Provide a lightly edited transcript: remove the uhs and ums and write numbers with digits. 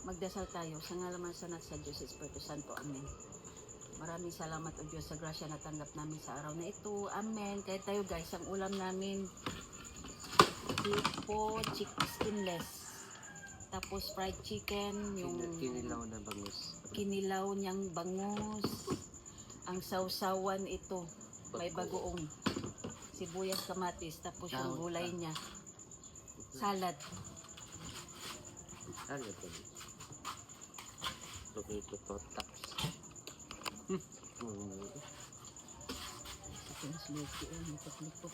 Magdasal tayo sa ngalaman sa Diyos Espiritu Santo. Amen. Maraming salamat o Diyos sa grasya na tanggap namin sa araw na ito. Amen. Kaya tayo guys, ang ulam namin tipo skinless. Tapos fried chicken, yung Kinilaw na bangus. kinilaw niyang bangus. Ang sausawan ito, may bagoong sibuyas, kamatis, tapos yung gulay niya. Salad. Ano ito? Tomato totaps. Ito yung slow ko, lipot-lipot.